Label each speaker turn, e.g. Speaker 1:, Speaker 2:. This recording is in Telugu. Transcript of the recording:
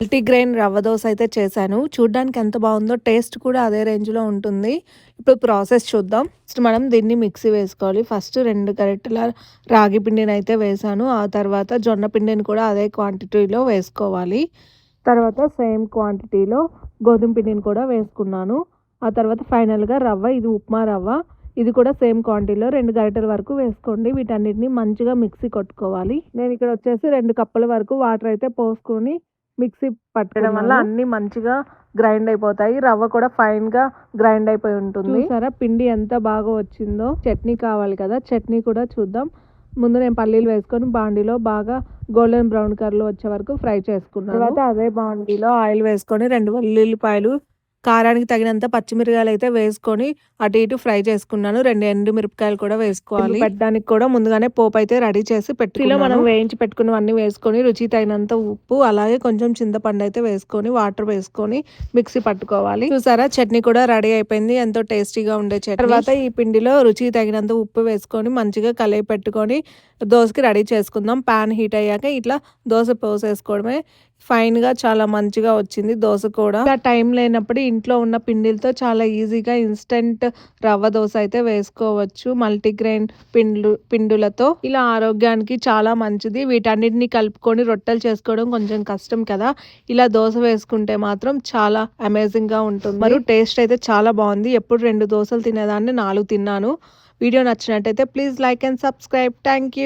Speaker 1: మల్టీగ్రెయిన్ రవ్వ దోస అయితే చేశాను. చూడ్డానికి ఎంత బాగుందో టేస్ట్ కూడా అదే రేంజ్‌లో ఉంటుంది. ఇప్పుడు ప్రాసెస్ చూద్దాం. ఫస్ట్ మనం దీన్ని మిక్సీ వేసుకోవాలి. ఫస్ట్ 2 గరిటెల రాగి పిండినైతే వేశాను. ఆ తర్వాత జొన్న పిండిని కూడా అదే క్వాంటిటీలో వేసుకోవాలి. తర్వాత సేమ్ క్వాంటిటీలో గోధుమ పిండిని కూడా వేసుకున్నాను. ఆ తర్వాత ఫైనల్‌గా రవ్వ, ఇది ఉప్మా రవ్వ. ఇది కూడా సేమ్ క్వాంటిటీలో 2 గరిటెల వరకు వేసుకోండి. వీటన్నిటిని మంచిగా మిక్సీ కొట్టుకోవాలి. నేను ఇక్కడ వచ్చేసి 2 కప్పుల వరకు వాటర్ అయితే పోసుకొని మిక్సీ పట్టడం వల్ల అన్నీ మంచిగా గ్రైండ్ అయిపోతాయి. రవ్వ కూడా ఫైన్‌గా గ్రైండ్ అయిపోయి ఉంటుంది. చూసారా పిండి ఎంత బాగా వచ్చిందో. చట్నీ కావాలి కదా! చట్నీ కూడా చూద్దాం. ముందు నేను పల్లీలు వేసుకొని బాండీలో బాగా గోల్డెన్ బ్రౌన్ కలర్‌లో వచ్చే వరకు ఫ్రై చేసుకున్నాను. తర్వాత అదే బాండీలో ఆయిల్ వేసుకొని 2 వెల్లుల్లిపాయలు, కారానికి తగినంత పచ్చిమిరపకాయలు అయితే వేసుకొని అటు ఇటు ఫ్రై చేసుకున్నాను. 2 ఎండుమిరపకాయలు కూడా వేసుకోవాలి. పెట్టడానికి కూడా ముందుగానే పోపు అయితే రెడీ చేసి పెట్టుకున్నాను. మనం వేయించి పెట్టుకున్నవన్నీ వేసుకొని రుచికి తగినంత ఉప్పు, అలాగే కొంచెం చింతపండు అయితే వేసుకొని వాటర్ వేసుకొని మిక్సీ పట్టుకోవాలి. చూసారా చట్నీ కూడా రెడీ అయిపోయింది. ఎంతో టేస్టీగా ఉండే చట్నీ. తర్వాత ఈ పిండిలో రుచికి తగినంత ఉప్పు వేసుకొని మంచిగా కలిపి పెట్టుకొని దోసకి రెడీ చేసుకుందాం. పాన్ హీట్ అయ్యాక ఇట్లా దోస పోసేసుకోవడమే. ఫైన్‌గా చాలా మంచిగా వచ్చింది దోస కూడా. ఇలా టైం లేనప్పుడు ఇంట్లో ఉన్న పిండిలతో చాలా ఈజీగా ఇన్‌స్టంట్ రవ్వ దోస అయితే వేసుకోవచ్చు. మల్టీగ్రెయిన్ పిండులతో. ఇలా ఆరోగ్యానికి చాలా మంచిది. వీటన్నిటిని కలుపుకొని రొట్టెలు చేసుకోవడం కొంచెం కష్టం కదా! ఇలా దోస వేసుకుంటే మాత్రం చాలా అమేజింగ్‌గా ఉంటుంది. మరియు టేస్ట్ అయితే చాలా బాగుంది. ఎప్పుడు 2 దోసలు తినేదాన్ని 4 తిన్నాను. వీడియో నచ్చినట్టయితే please like and subscribe. Thank you.